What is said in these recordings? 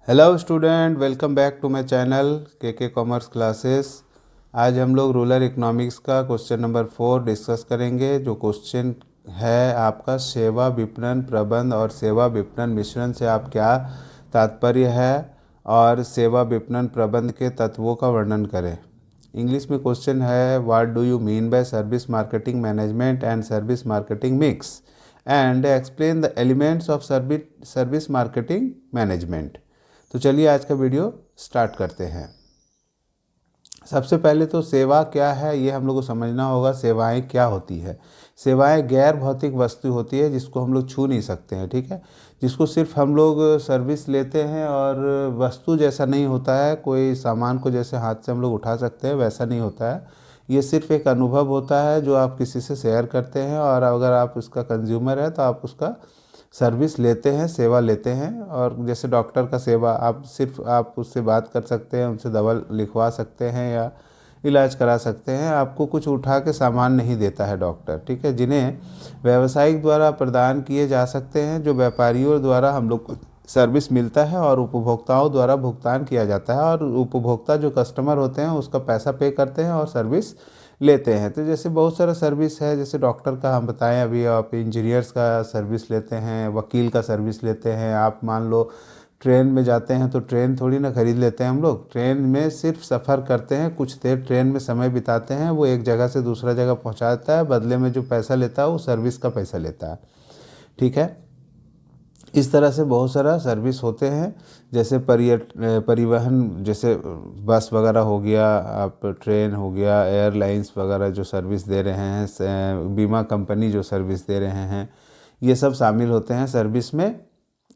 Hello student, welcome back to my channel K commerce classes. आज हम लोग rural economics का क्वेश्चन नंबर 4 डिस्कस करेंगे। जो क्वेश्चन है आपका, सेवा विपणन प्रबंध और सेवा विपणन मिश्रण से आप क्या तात्पर्य है और सेवा विपणन प्रबंध के तत्वों का वर्णन करें। इंग्लिश में क्वेश्चन है, what do you mean by service marketing management and service marketing mix and explain the elements of service marketing management. तो चलिए आज का वीडियो स्टार्ट करते हैं। सबसे पहले तो सेवा क्या है ये हम लोग को समझना होगा। सेवाएं क्या होती है? सेवाएं गैर भौतिक वस्तु होती है जिसको हम लोग छू नहीं सकते हैं, ठीक है। जिसको सिर्फ हम लोग सर्विस लेते हैं और वस्तु जैसा नहीं होता है। कोई सामान को जैसे हाथ से हम लोग उठा सकते हैं वैसा नहीं होता है। ये सिर्फ एक अनुभव होता है जो आप किसी से शेयर करते हैं, और अगर आप उसका कंज्यूमर है तो आप उसका सर्विस लेते हैं, सेवा लेते हैं। और जैसे डॉक्टर का सेवा, आप उससे बात कर सकते हैं, उनसे दवा लिखवा सकते हैं या इलाज करा सकते हैं। आपको कुछ उठा के सामान नहीं देता है डॉक्टर, ठीक है। जिन्हें व्यावसायिक द्वारा प्रदान किए जा सकते हैं, जो व्यापारियों द्वारा हम लोग को सर्विस मिलता है और उपभोक्ताओं द्वारा भुगतान किया जाता है, और उपभोक्ता जो कस्टमर होते हैं उसका पैसा पे करते हैं और सर्विस लेते हैं। तो जैसे बहुत सारा सर्विस है, जैसे डॉक्टर का हम बताएं, अभी आप इंजीनियर्स का सर्विस लेते हैं, वकील का सर्विस लेते हैं। आप मान लो ट्रेन में जाते हैं तो ट्रेन थोड़ी ना खरीद लेते हैं हम लोग। ट्रेन में सिर्फ सफ़र करते हैं, कुछ देर ट्रेन में समय बिताते हैं, वो एक जगह से दूसरा जगह पहुंचाता है, बदले में जो पैसा लेता है वो सर्विस का पैसा लेता है, ठीक है। इस तरह से बहुत सारा सर्विस होते हैं। जैसे परिवहन, जैसे बस वगैरह हो गया, आप ट्रेन हो गया, एयरलाइंस वगैरह जो सर्विस दे रहे हैं, बीमा कंपनी जो सर्विस दे रहे हैं, ये सब शामिल होते हैं सर्विस में।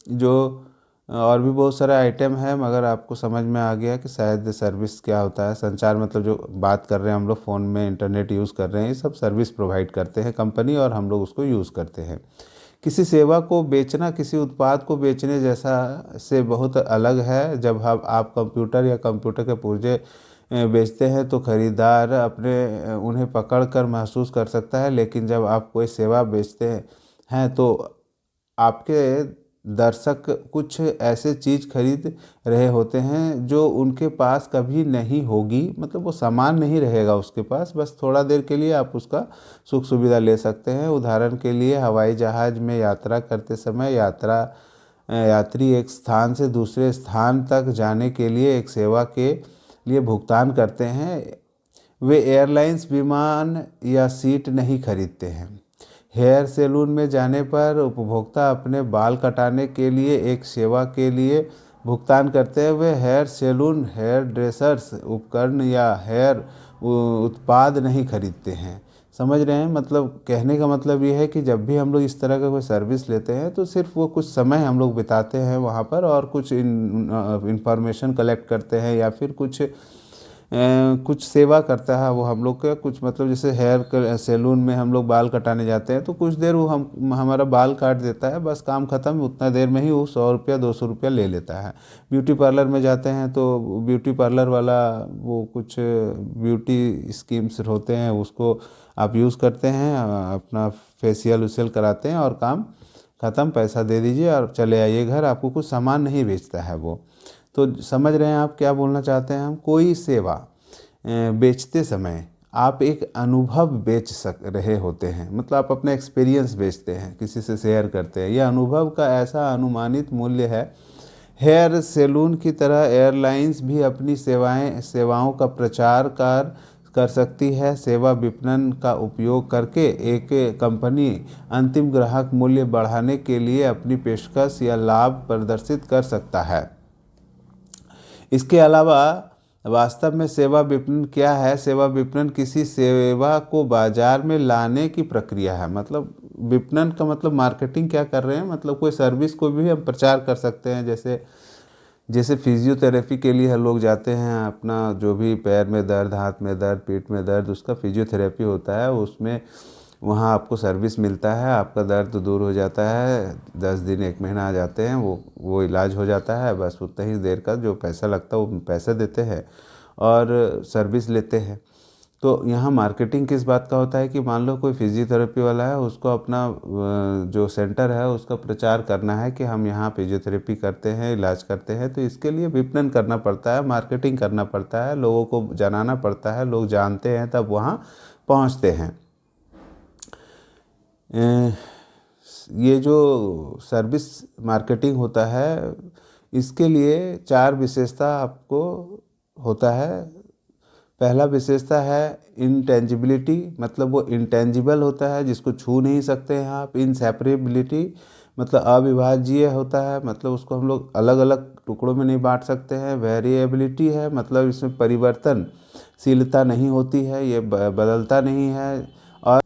जो और भी बहुत सारे आइटम है, मगर आपको समझ में आ गया कि शायद सर्विस क्या होता है। संचार मतलब जो बात कर रहे हैं हम लोग, फ़ोन में इंटरनेट यूज़ कर रहे हैं, ये सब सर्विस प्रोवाइड करते हैं कंपनी और हम लोग उसको यूज़ करते हैं। किसी सेवा को बेचना किसी उत्पाद को बेचने जैसा से बहुत अलग है। जब आप कंप्यूटर या कंप्यूटर के पुर्जे बेचते हैं तो खरीदार उन्हें पकड़ कर महसूस कर सकता है, लेकिन जब आप कोई सेवा बेचते हैं तो आपके दर्शक कुछ ऐसे चीज़ खरीद रहे होते हैं जो उनके पास कभी नहीं होगी। मतलब वो सामान नहीं रहेगा उसके पास, बस थोड़ा देर के लिए आप उसका सुख सुविधा ले सकते हैं। उदाहरण के लिए हवाई जहाज़ में यात्रा करते समय यात्री एक स्थान से दूसरे स्थान तक जाने के लिए एक सेवा के लिए भुगतान करते हैं। वे एयरलाइंस, विमान या सीट नहीं खरीदते हैं। हेयर सैलून में जाने पर उपभोक्ता अपने बाल कटाने के लिए एक सेवा के लिए भुगतान करते हैं। Way here salon, hair dressers उपकरण या हेयर उत्पाद नहीं खरीदते हैं। समझ रहे हैं? मतलब कहने का मतलब ये है कि जब भी हम लोग इस तरह का कोई सर्विस लेते हैं तो सिर्फ वो कुछ समय हम लोग बिताते हैं वहाँ पर, और कुछ इंफॉर्मेशन कलेक्ट करते हैं, या फिर कुछ सेवा करता है वो हम लोग का। कुछ मतलब जैसे हेयर सैलून में हम लोग बाल कटाने जाते हैं तो कुछ देर वो हमारा बाल काट देता है, बस काम ख़त्म। उतना देर में ही वो 100 रुपया 200 रुपया ले लेता है। ब्यूटी पार्लर में जाते हैं तो ब्यूटी पार्लर वाला वो कुछ ब्यूटी स्कीम्स होते हैं, उसको आप यूज़ करते हैं, अपना फेशियल उशियल कराते हैं और काम ख़त्म, पैसा दे दीजिए और चले आइए घर। आपको कुछ सामान नहीं बेचता है वो। तो समझ रहे हैं आप क्या बोलना चाहते हैं हम? कोई सेवा बेचते समय आप एक अनुभव बेच रहे होते हैं। मतलब आप अपना एक्सपीरियंस बेचते हैं, किसी से शेयर करते हैं। यह अनुभव का ऐसा अनुमानित मूल्य है। हेयर सैलून की तरह एयरलाइंस भी अपनी सेवाओं का प्रचार कर सकती है। सेवा विपणन का उपयोग करके एक कंपनी अंतिम ग्राहक मूल्य बढ़ाने के लिए अपनी पेशकश या लाभ प्रदर्शित कर सकता है। इसके अलावा वास्तव में सेवा विपणन क्या है? सेवा विपणन किसी सेवा को बाजार में लाने की प्रक्रिया है। मतलब विपणन का मतलब मार्केटिंग क्या कर रहे हैं, मतलब कोई सर्विस को भी हम प्रचार कर सकते हैं। जैसे जैसे फिजियोथेरेपी के लिए हम लोग जाते हैं, अपना जो भी पैर में दर्द, हाथ में दर्द, पीठ में दर्द, उसका फिजियोथेरेपी होता है। उसमें वहाँ आपको सर्विस मिलता है, आपका दर्द दूर हो जाता है। 10 दिन 1 महीना आ जाते हैं, वो इलाज हो जाता है। बस उतना ही देर का जो पैसा लगता है वो पैसा देते हैं और सर्विस लेते हैं। तो यहाँ मार्केटिंग किस बात का होता है कि मान लो कोई फिजियोथेरेपी वाला है, उसको अपना जो सेंटर है उसका प्रचार करना है कि हम यहाँ फिजियोथेरेपी करते हैं, इलाज करते हैं, तो इसके लिए विपणन करना पड़ता है, मार्केटिंग करना पड़ता है, लोगों को जनाना पड़ता है, लोग जानते हैं तब वहाँ पहुँचते हैं। ये जो सर्विस मार्केटिंग होता है इसके लिए 4 विशेषता आपको होता है। पहला विशेषता है इंटेंजिबिलिटी, मतलब वो इंटेंजिबल होता है, जिसको छू नहीं सकते हैं आप। इनसेपरेबिलिटी मतलब अविभाज्य होता है, मतलब उसको हम लोग अलग अलग टुकड़ों में नहीं बांट सकते हैं। वेरिएबिलिटी है, मतलब इसमें परिवर्तनशीलता नहीं होती है, ये बदलता नहीं है। और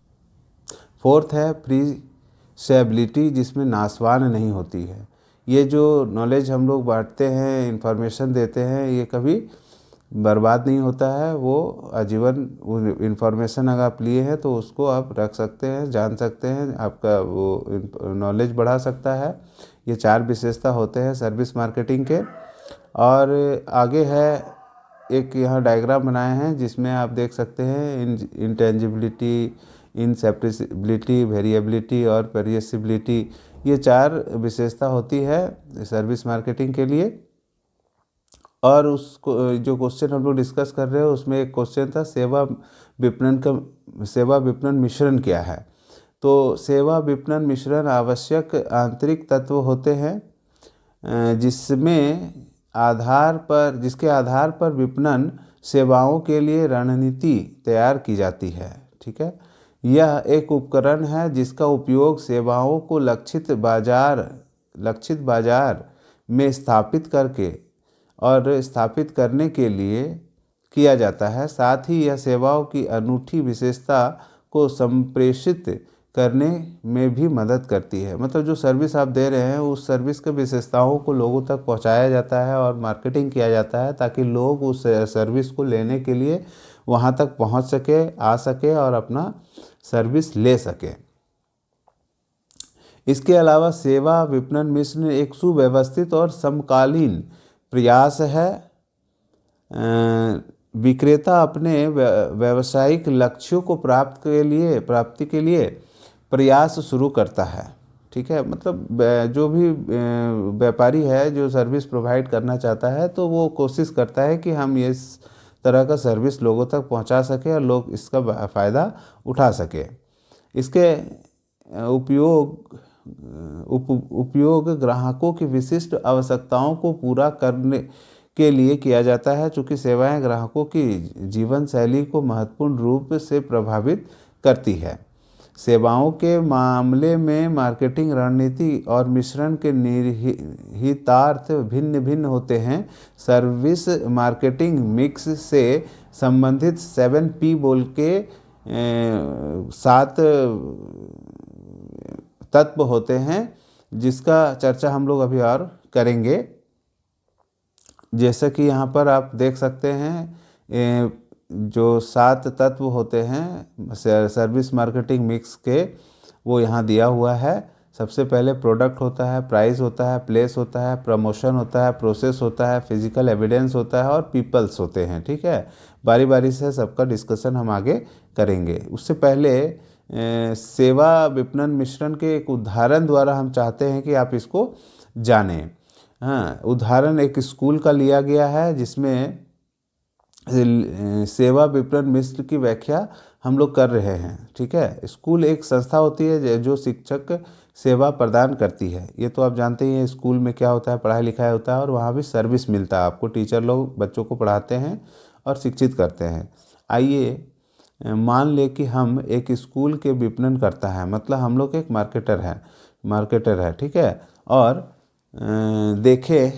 फोर्थ है फ्रीसेबिलिटी, जिसमें नासवान नहीं होती है। ये जो नॉलेज हम लोग बांटते हैं, इंफॉर्मेशन देते हैं, ये कभी बर्बाद नहीं होता है, वो आजीवन इंफॉर्मेशन अगर आप लिए हैं तो उसको आप रख सकते हैं, जान सकते हैं, आपका वो नॉलेज बढ़ा सकता है। ये 4 विशेषता होते हैं सर्विस मार्केटिंग के। और आगे है एक यहाँ डायग्राम बनाए हैं जिसमें आप देख सकते हैं इंटेंजिबिलिटी, इनसेपरेबिलिटी, वेरिएबिलिटी और पेरिशेबिलिटी, ये 4 विशेषता होती है सर्विस मार्केटिंग के लिए। और उसको जो क्वेश्चन हम लोग डिस्कस कर रहे हैं उसमें एक क्वेश्चन था सेवा विपणन मिश्रण क्या है। तो सेवा विपणन मिश्रण आवश्यक आंतरिक तत्व होते हैं जिसके आधार पर विपणन सेवाओं के लिए रणनीति तैयार की जाती है। ठीक है, यह एक उपकरण है जिसका उपयोग सेवाओं को लक्षित बाजार में स्थापित करने के लिए किया जाता है। साथ ही यह सेवाओं की अनूठी विशेषता को संप्रेषित करने में भी मदद करती है। मतलब जो सर्विस आप दे रहे हैं उस सर्विस के विशेषताओं को लोगों तक पहुंचाया जाता है और मार्केटिंग किया जाता है ताकि लोग उस सर्विस को लेने के लिए वहां तक पहुंच सके, आ सके और अपना सर्विस ले सके। इसके अलावा सेवा विपणन मिश्रण एक सुव्यवस्थित और समकालीन प्रयास है। विक्रेता अपने व्यावसायिक लक्ष्यों को प्राप्ति के लिए प्रयास शुरू करता है। ठीक है, मतलब जो भी व्यापारी है जो सर्विस प्रोवाइड करना चाहता है तो वो कोशिश करता है कि हम इस तरह का सर्विस लोगों तक पहुंचा सके और लोग इसका फ़ायदा उठा सके। इसके उपयोग ग्राहकों की विशिष्ट आवश्यकताओं को पूरा करने के लिए किया जाता है, चूँकि सेवाएं ग्राहकों की जीवन शैली को महत्वपूर्ण रूप से प्रभावित करती है। सेवाओं के मामले में मार्केटिंग रणनीति और मिश्रण के निहितार्थ भिन्न भिन्न होते हैं। सर्विस मार्केटिंग मिक्स से संबंधित 7P बोल के 7 तत्व होते हैं जिसका चर्चा हम लोग अभी और करेंगे। जैसा कि यहाँ पर आप देख सकते हैं जो 7 तत्व होते हैं सर्विस मार्केटिंग मिक्स के, वो यहाँ दिया हुआ है। सबसे पहले प्रोडक्ट होता है, प्राइस होता है, प्लेस होता है, प्रमोशन होता है, प्रोसेस होता है, फिजिकल एविडेंस होता है और पीपल्स होते हैं। ठीक है, बारी बारी से सबका डिस्कशन हम आगे करेंगे। उससे पहले सेवा विपणन मिश्रण के एक उदाहरण द्वारा हम चाहते हैं कि आप इसको जानें। हाँ, उदाहरण एक स्कूल का लिया गया है जिसमें सेवा विपणन मिश्र की व्याख्या हम लोग कर रहे हैं। ठीक है, स्कूल एक संस्था होती है जो शिक्षक सेवा प्रदान करती है। ये तो आप जानते ही हैं स्कूल में क्या होता है, पढ़ाई लिखाई होता है और वहाँ भी सर्विस मिलता है आपको। टीचर लोग बच्चों को पढ़ाते हैं और शिक्षित करते हैं। आइए मान ले कि हम एक स्कूल के विपणन करता है, मतलब हम लोग एक मार्केटर है। ठीक है, और देखें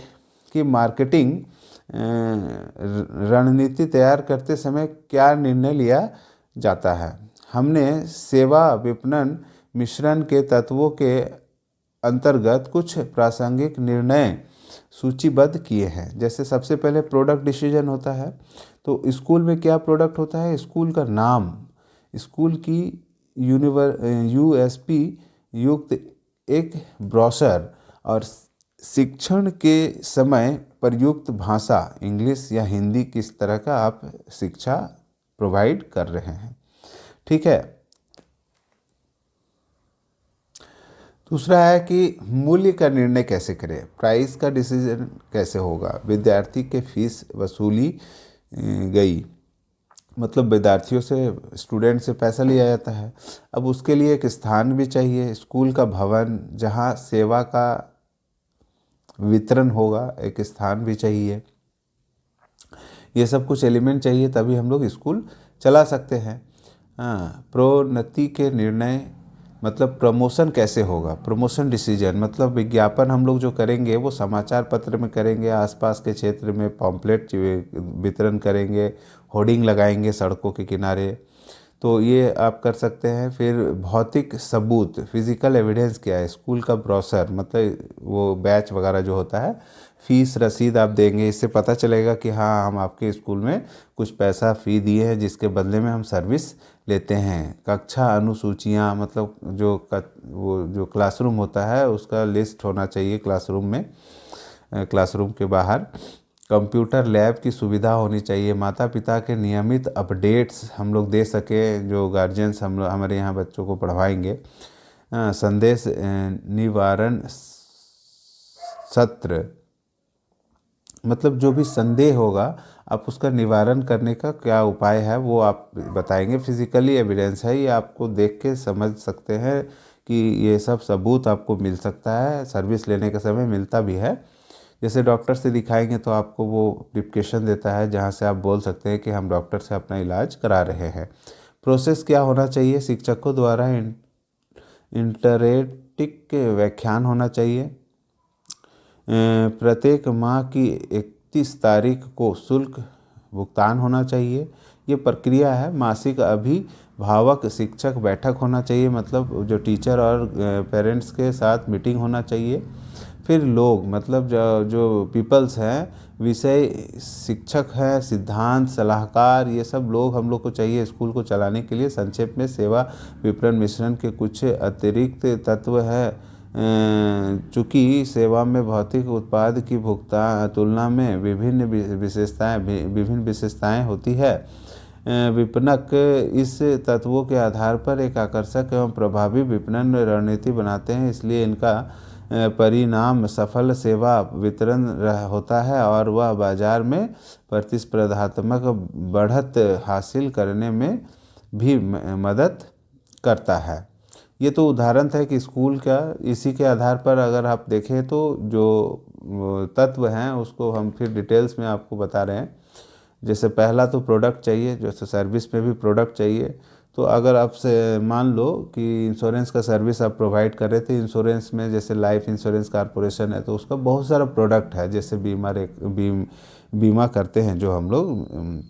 कि मार्केटिंग रणनीति तैयार करते समय क्या निर्णय लिया जाता है। हमने सेवा विपणन मिश्रण के तत्वों के अंतर्गत कुछ प्रासंगिक निर्णय सूचीबद्ध किए हैं। जैसे सबसे पहले प्रोडक्ट डिसीजन होता है। तो स्कूल में क्या प्रोडक्ट होता है, स्कूल का नाम, स्कूल की USP युक्त एक ब्रोशर और शिक्षण के समय प्रयुक्त भाषा इंग्लिश या हिंदी, किस तरह का आप शिक्षा प्रोवाइड कर रहे हैं। ठीक है। दूसरा है कि मूल्य का निर्णय कैसे करें, प्राइस का डिसीजन कैसे होगा। विद्यार्थी के फीस वसूली गई, मतलब विद्यार्थियों से, स्टूडेंट से पैसा लिया जाता है। अब उसके लिए एक स्थान भी चाहिए, स्कूल का भवन जहाँ सेवा का वितरण होगा, एक स्थान भी चाहिए। ये सब कुछ एलिमेंट चाहिए, तभी हम लोग स्कूल चला सकते हैं। हाँ, प्रोन्नति के निर्णय मतलब प्रमोशन कैसे होगा, प्रमोशन डिसीजन मतलब विज्ञापन हम लोग जो करेंगे वो समाचार पत्र में करेंगे, आसपास के क्षेत्र में पॉम्पलेट वितरण करेंगे, होर्डिंग लगाएंगे सड़कों के किनारे, तो ये आप कर सकते हैं। फिर भौतिक सबूत, फिजिकल एविडेंस क्या है, स्कूल का ब्रोशर मतलब वो बैच वगैरह जो होता है, फीस रसीद आप देंगे, इससे पता चलेगा कि हाँ हम आपके स्कूल में कुछ पैसा फ़ी दिए हैं जिसके बदले में हम सर्विस लेते हैं। कक्षा अनुसूचियाँ मतलब वो जो क्लासरूम होता है उसका लिस्ट होना चाहिए क्लासरूम में, क्लासरूम के बाहर। कंप्यूटर लैब की सुविधा होनी चाहिए, माता पिता के नियमित अपडेट्स हम लोग दे सकें, जो गार्जियंस हमारे यहाँ बच्चों को पढ़वाएंगे। संदेश निवारण सत्र मतलब जो भी संदेह होगा आप उसका निवारण करने का क्या उपाय है वो आप बताएंगे। फिजिकली एविडेंस है, ये आपको देख के समझ सकते हैं कि ये सब सबूत आपको मिल सकता है, सर्विस लेने के समय मिलता भी है। जैसे डॉक्टर से दिखाएंगे तो आपको वो प्रिस्क्रिप्शन देता है जहाँ से आप बोल सकते हैं कि हम डॉक्टर से अपना इलाज करा रहे हैं। प्रोसेस क्या होना चाहिए, शिक्षकों द्वारा इंटरेक्टिव व्याख्यान होना चाहिए। प्रत्येक माह की 31 तारीख को शुल्क भुगतान होना चाहिए। ये प्रक्रिया है। मासिक अभिभावक शिक्षक बैठक होना चाहिए, मतलब जो टीचर और पेरेंट्स के साथ मीटिंग होना चाहिए। फिर लोग मतलब जो पीपल्स हैं, विषय शिक्षक हैं, सिद्धांत सलाहकार, ये सब लोग हम लोग को चाहिए स्कूल को चलाने के लिए। संक्षेप में सेवा विपणन मिश्रण के कुछ अतिरिक्त तत्व है। चूँकि सेवा में भौतिक उत्पाद की भुगतान तुलना में विभिन्न विशेषताएं होती है। विपणक इस तत्वों के आधार पर एक आकर्षक एवं प्रभावी विपणन रणनीति बनाते हैं, इसलिए इनका परिणाम सफल सेवा वितरण होता है और वह बाजार में प्रतिस्पर्धात्मक बढ़त हासिल करने में भी मदद करता है। ये तो उदाहरण था कि स्कूल का, इसी के आधार पर अगर आप देखें तो जो तत्व हैं उसको हम फिर डिटेल्स में आपको बता रहे हैं। जैसे पहला तो प्रोडक्ट चाहिए, जैसे सर्विस में भी प्रोडक्ट चाहिए। तो अगर आपसे मान लो कि इंश्योरेंस का सर्विस आप प्रोवाइड कर रहे थे, इंश्योरेंस में जैसे लाइफ इंश्योरेंस कॉर्पोरेशन है तो उसका बहुत सारा प्रोडक्ट है, जैसे बीमा करते हैं जो हम लोग,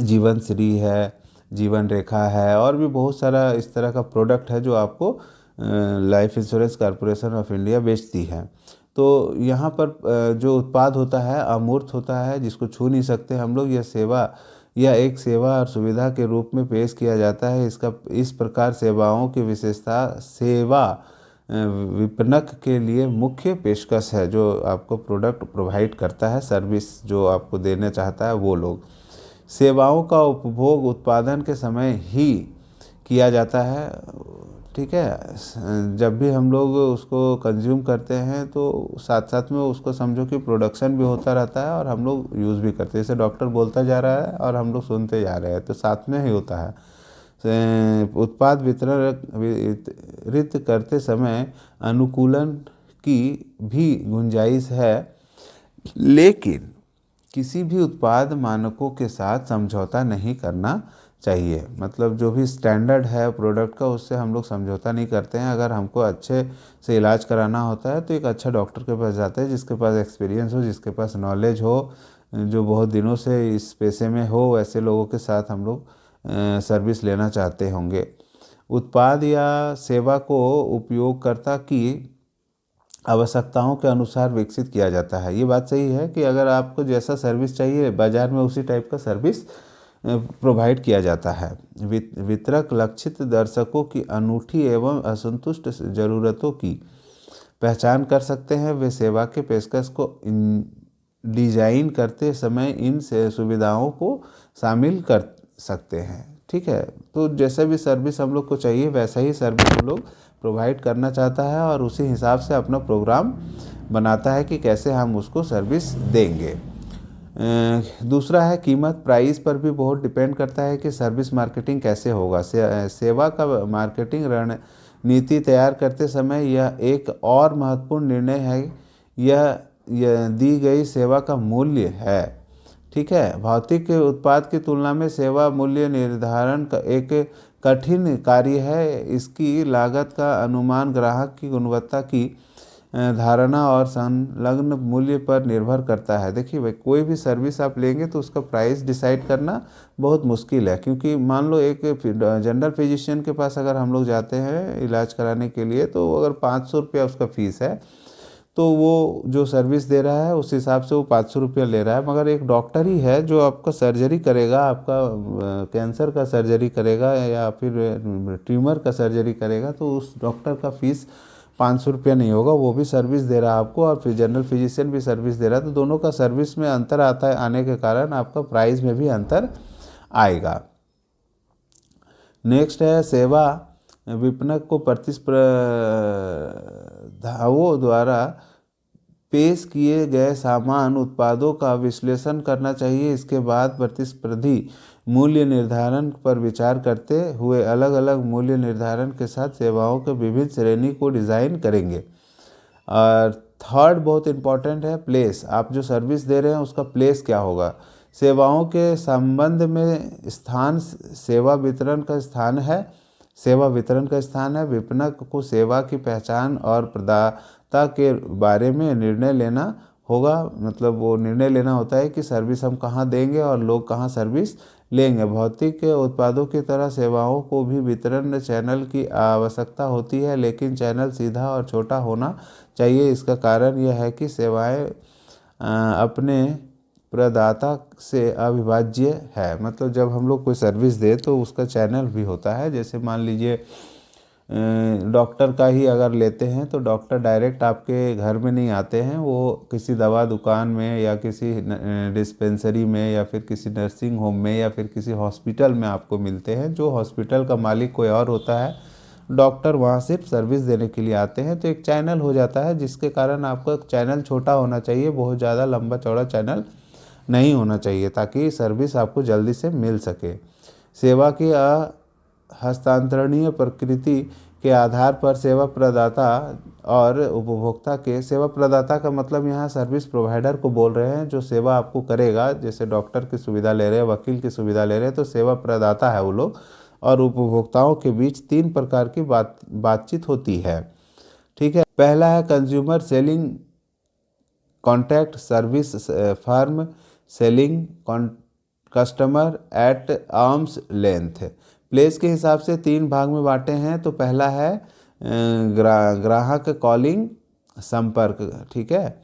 जीवन श्री है, जीवन रेखा है, और भी बहुत सारा इस तरह का प्रोडक्ट है जो आपको life insurance corporation of India बेचती है। तो यहाँ पर जो उत्पाद होता है अमूर्त होता है, जिसको छू नहीं सकते हम लोग। यह एक सेवा और सुविधा के रूप में पेश किया जाता है। इस प्रकार सेवाओं की विशेषता सेवा विपणक के लिए मुख्य पेशकश है, जो आपको प्रोडक्ट प्रोवाइड करता है, सर्विस जो आपको देना चाहता है वो लोग। सेवाओं का उपभोग उत्पादन के समय ही किया जाता है। ठीक है, जब भी हम लोग उसको कंज्यूम करते हैं तो साथ साथ में उसको समझो कि प्रोडक्शन भी होता रहता है और हम लोग यूज़ भी करते हैं। जैसे डॉक्टर बोलता जा रहा है और हम लोग सुनते जा रहे हैं, तो साथ में ही होता है। उत्पाद वितरित करते समय अनुकूलन की भी गुंजाइश है, लेकिन किसी भी उत्पाद मानकों के साथ समझौता नहीं करना चाहिए। मतलब जो भी स्टैंडर्ड है प्रोडक्ट का उससे हम लोग समझौता नहीं करते हैं। अगर हमको अच्छे से इलाज कराना होता है तो एक अच्छा डॉक्टर के पास जाते हैं, जिसके पास एक्सपीरियंस हो, जिसके पास नॉलेज हो, जो बहुत दिनों से इस पेशे में हो, ऐसे लोगों के साथ हम लोग सर्विस लेना चाहते होंगे। उत्पाद या सेवा को उपयोगकर्ता की आवश्यकताओं के अनुसार विकसित किया जाता है। ये बात सही है कि अगर आपको जैसा सर्विस चाहिए बाज़ार में उसी टाइप का सर्विस प्रोवाइड किया जाता है। वितरक लक्षित दर्शकों की अनूठी एवं असंतुष्ट ज़रूरतों की पहचान कर सकते हैं। वे सेवा के पेशकश को डिजाइन करते समय इन सुविधाओं को शामिल सकते हैं। ठीक है, तो जैसा भी सर्विस हम लोग को चाहिए वैसा ही सर्विस हम लोग प्रोवाइड करना चाहता है और उसी हिसाब से अपना प्रोग्राम बनाता है कि कैसे हम उसको सर्विस देंगे। दूसरा है कीमत। प्राइस पर भी बहुत डिपेंड करता है कि सर्विस मार्केटिंग कैसे होगा। सेवा का मार्केटिंग रणनीति तैयार करते समय यह एक और महत्वपूर्ण निर्णय है। यह दी गई सेवा का मूल्य है। ठीक है, भौतिक उत्पाद की तुलना में सेवा मूल्य निर्धारण का एक कठिन कार्य है। इसकी लागत का अनुमान ग्राहक की गुणवत्ता की धारणा और संलग्न मूल्य पर निर्भर करता है। देखिए भाई, कोई भी सर्विस आप लेंगे तो उसका प्राइस डिसाइड करना बहुत मुश्किल है, क्योंकि मान लो एक जनरल फिजिशियन के पास अगर हम लोग जाते हैं इलाज कराने के लिए, तो अगर 500 रुपया उसका फीस है, तो वो जो सर्विस दे रहा है उस हिसाब से वो 500 रुपया ले रहा है। मगर एक डॉक्टर ही है जो आपका सर्जरी करेगा, आपका कैंसर का सर्जरी करेगा या फिर ट्यूमर का सर्जरी करेगा, तो उस डॉक्टर का फीस 500 रुपया नहीं होगा, वो भी सर्विस दे रहा है आपको और फिर जनरल फिजिशियन भी सर्विस दे रहा है, तो दोनों का सर्विस में अंतर आता है, आने के कारण आपका प्राइस में भी अंतर आएगा। नेक्स्ट है सेवा विपणक को प्रतिस्पर्धाओं द्वारा पेश किए गए सामान उत्पादों का विश्लेषण करना चाहिए। इसके बाद प्रतिस्पर्धी मूल्य निर्धारण पर विचार करते हुए अलग अलग मूल्य निर्धारण के साथ सेवाओं के विभिन्न श्रेणी को डिज़ाइन करेंगे। और थर्ड बहुत इम्पॉर्टेंट है प्लेस। आप जो सर्विस दे रहे हैं उसका प्लेस क्या होगा। सेवाओं के संबंध में स्थान सेवा वितरण का स्थान है। विपणक को सेवा की पहचान और प्रदाता के बारे में निर्णय लेना होगा। मतलब वो निर्णय लेना होता है कि सर्विस हम कहाँ देंगे और लोग कहाँ सर्विस लेंगे। भौतिक उत्पादों की तरह सेवाओं को भी वितरण चैनल की आवश्यकता होती है, लेकिन चैनल सीधा और छोटा होना चाहिए। इसका कारण यह है कि सेवाएं अपने प्रदाता से अविभाज्य है। मतलब जब हम लोग कोई सर्विस दे तो उसका चैनल भी होता है। जैसे मान लीजिए डॉक्टर का ही अगर लेते हैं तो डॉक्टर डायरेक्ट आपके घर में नहीं आते हैं, वो किसी दवा दुकान में या किसी डिस्पेंसरी में या फिर किसी नर्सिंग होम में या फिर किसी हॉस्पिटल में आपको मिलते हैं। जो हॉस्पिटल का मालिक कोई और होता है, डॉक्टर वहाँ सिर्फ सर्विस देने के लिए आते हैं। तो एक चैनल हो जाता है, जिसके कारण आपका चैनल छोटा होना चाहिए, बहुत ज़्यादा लंबा चौड़ा चैनल नहीं होना चाहिए, ताकि सर्विस आपको जल्दी से मिल सके। सेवा की हस्तांतरणीय प्रकृति के आधार पर सेवा प्रदाता और उपभोक्ता के सेवा प्रदाता का मतलब यहाँ सर्विस प्रोवाइडर को बोल रहे हैं, जो सेवा आपको करेगा। जैसे डॉक्टर की सुविधा ले रहे हैं, वकील की सुविधा ले रहे हैं, तो सेवा प्रदाता है वो लोग। और उपभोक्ताओं के बीच 3 प्रकार की बातचीत होती है। ठीक है, पहला है consumer selling contact service firm selling customer at arms length. Place के हिसाब से 3 भाग में बांटे हैं। तो पहला है ग्राहक कॉलिंग संपर्क। ठीक है,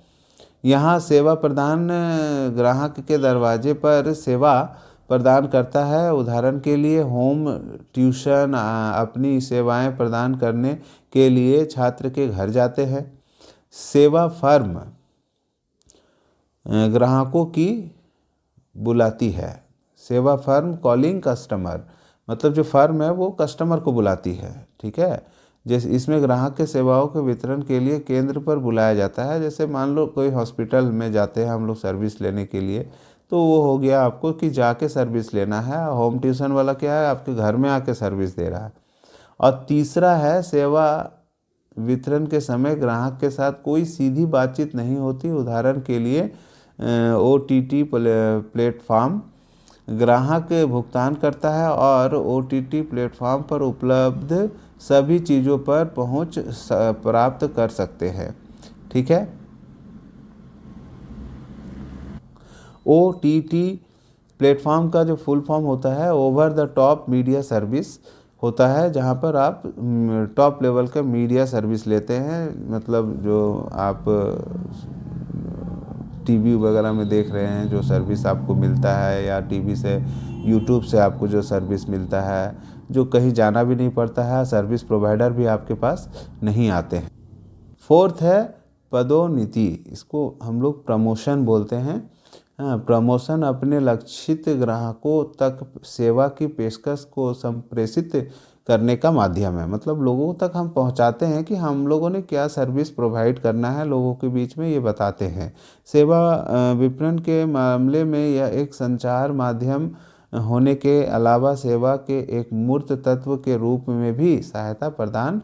यहाँ सेवा प्रदान ग्राहक के दरवाजे पर सेवा प्रदान करता है। उदाहरण के लिए होम ट्यूशन अपनी सेवाएं प्रदान करने के लिए छात्र के घर जाते हैं। सेवा फर्म ग्राहकों की बुलाती है। सेवा फर्म कॉलिंग कस्टमर, मतलब जो फर्म है वो कस्टमर को बुलाती है। ठीक है, जैसे इसमें ग्राहक के सेवाओं के वितरण के लिए केंद्र पर बुलाया जाता है। जैसे मान लो कोई हॉस्पिटल में जाते हैं हम लोग सर्विस लेने के लिए, तो वो हो गया आपको कि जाके सर्विस लेना है। होम ट्यूशन वाला क्या है, आपके घर में आके सर्विस दे रहा है। और तीसरा है सेवा वितरण के समय ग्राहक के साथ कोई सीधी बातचीत नहीं होती। उदाहरण के लिए OTT प्लेटफॉर्म, ग्राहक भुगतान करता है और OTT प्लेटफॉर्म पर उपलब्ध सभी चीज़ों पर पहुंच प्राप्त कर सकते हैं। ठीक है, OTT प्लेटफॉर्म का जो फुल फॉर्म होता है over the top media service होता है, जहां पर आप टॉप लेवल का मीडिया सर्विस लेते हैं। मतलब जो आप टीवी वगैरह में देख रहे हैं जो सर्विस आपको मिलता है, या टीवी से यूट्यूब से आपको जो सर्विस मिलता है, जो कहीं जाना भी नहीं पड़ता है, सर्विस प्रोवाइडर भी आपके पास नहीं आते हैं। फोर्थ है पदोन्नति, इसको हम लोग प्रमोशन बोलते हैं। प्रमोशन अपने लक्षित ग्राहकों तक सेवा की पेशकश को संप्रेषित करने का माध्यम है। मतलब लोगों तक हम पहुंचाते हैं कि हम लोगों ने क्या सर्विस प्रोवाइड करना है, लोगों के बीच में ये बताते हैं। सेवा विपणन के मामले में यह एक संचार माध्यम होने के अलावा सेवा के एक मूर्त तत्व के रूप में भी सहायता प्रदान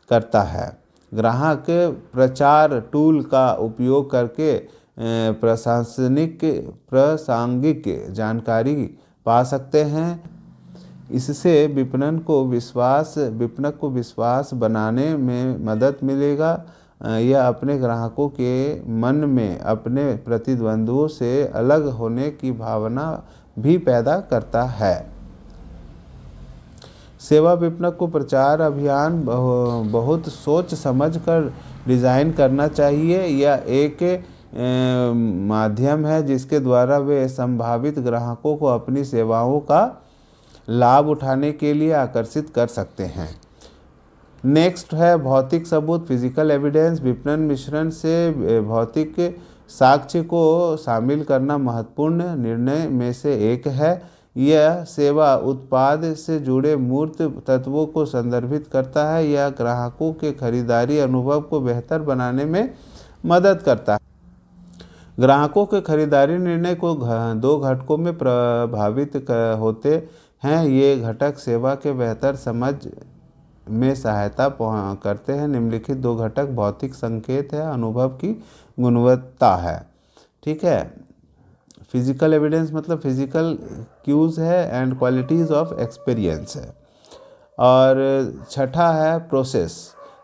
करता है। ग्राहक प्रचार टूल का उपयोग करके प्रासंगिक जानकारी पा सकते हैं। इससे विपणक को विश्वास बनाने में मदद मिलेगा। यह अपने ग्राहकों के मन में अपने प्रतिद्वंद्वियों से अलग होने की भावना भी पैदा करता है। सेवा विपणक को प्रचार अभियान बहुत सोच समझ कर डिज़ाइन करना चाहिए। यह एक माध्यम है जिसके द्वारा वे संभावित ग्राहकों को अपनी सेवाओं का लाभ उठाने के लिए आकर्षित कर सकते हैं। नेक्स्ट है भौतिक सबूत, फिजिकल एविडेंस। विपणन मिश्रण से भौतिक साक्ष्य को शामिल करना महत्वपूर्ण निर्णय में से एक है। यह सेवा उत्पाद से जुड़े मूर्त तत्वों को संदर्भित करता है। यह ग्राहकों के खरीदारी अनुभव को बेहतर बनाने में मदद करता है। ग्राहकों के खरीदारी निर्णय को 2 घटकों में प्रभावित होते हैं। ये घटक सेवा के बेहतर समझ में सहायता करते हैं। निम्नलिखित 2 घटक भौतिक संकेत है, अनुभव की गुणवत्ता है। ठीक है। फिजिकल एविडेंस मतलब फिजिकल क्यूज है एंड क्वालिटीज़ ऑफ एक्सपीरियंस है। और छठा है प्रोसेस।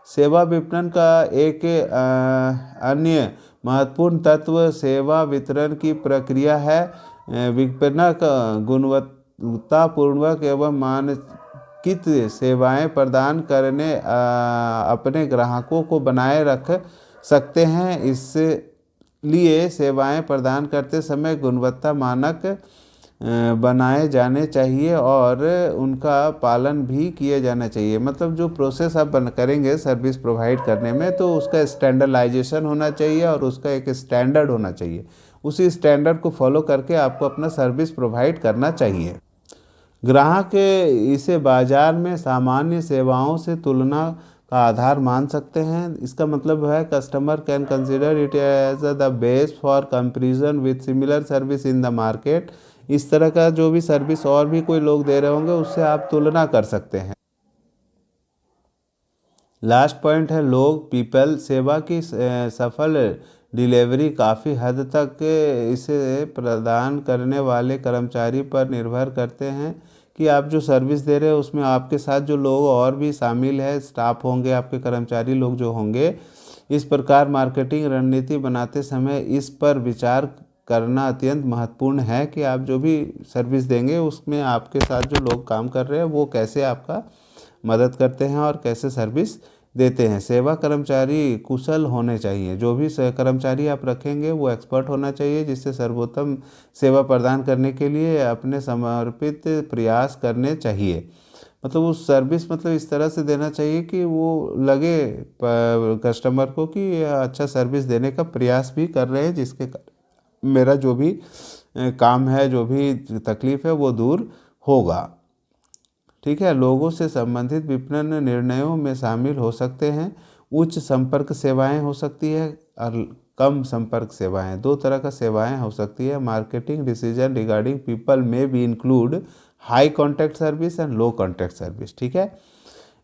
सेवा विपणन का एक अन्य महत्वपूर्ण तत्व सेवा वितरण की प्रक्रिया है। विपणक गुणवत्तापूर्वक एवं मानकीकृत सेवाएं प्रदान करने अपने ग्राहकों को बनाए रख सकते हैं। इसलिए सेवाएं प्रदान करते समय गुणवत्ता मानक बनाए जाने चाहिए और उनका पालन भी किया जाना चाहिए। मतलब जो प्रोसेस आप करेंगे सर्विस प्रोवाइड करने में, तो उसका स्टैंडर्डाइजेशन होना चाहिए और उसका एक स्टैंडर्ड होना चाहिए। उसी स्टैंडर्ड को फॉलो करके आपको अपना सर्विस प्रोवाइड करना चाहिए। ग्राहक इसे बाजार में सामान्य सेवाओं से तुलना का आधार मान सकते हैं। इसका मतलब है customer can consider it as the base for comparison with similar service in the market. इस तरह का जो भी सर्विस और भी कोई लोग दे रहे होंगे उससे आप तुलना कर सकते हैं। लास्ट पॉइंट है लोग पीपल। सेवा की सफल डिलीवरी काफ़ी हद तक इसे प्रदान करने वाले कर्मचारी पर निर्भर करते हैं कि आप जो सर्विस दे रहे हो उसमें आपके साथ जो लोग और भी शामिल है, स्टाफ होंगे, आपके कर्मचारी लोग जो होंगे। इस प्रकार मार्केटिंग रणनीति बनाते समय इस पर विचार करना अत्यंत महत्वपूर्ण है कि आप जो भी सर्विस देंगे उसमें आपके साथ जो लोग काम कर रहे हैं वो कैसे आपका मदद करते हैं और कैसे सर्विस देते हैं। सेवा कर्मचारी कुशल होने चाहिए। जो भी कर्मचारी आप रखेंगे वो एक्सपर्ट होना चाहिए, जिससे सर्वोत्तम सेवा प्रदान करने के लिए अपने समर्पित प्रयास करने चाहिए। मतलब उस सर्विस मतलब इस तरह से देना चाहिए कि वो लगे कस्टमर को कि अच्छा सर्विस देने का प्रयास भी कर रहे हैं, जिसके मेरा जो भी काम है, जो भी तकलीफ़ है वो दूर होगा। ठीक है। लोगों से संबंधित विपणन निर्णयों में शामिल हो सकते हैं उच्च संपर्क सेवाएं हो सकती है और कम संपर्क सेवाएं। 2 तरह का सेवाएं हो सकती है। मार्केटिंग डिसीजन रिगार्डिंग पीपल में be include high contact service and low contact service. ठीक है।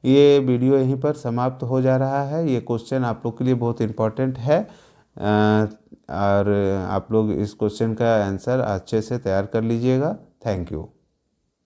ये वीडियो यहीं पर समाप्त हो जा रहा है। ये क्वेश्चन आप लोग के लिए बहुत इम्पोर्टेंट है और आप लोग इस क्वेश्चन का आंसर अच्छे से तैयार कर लीजिएगा। Thank you.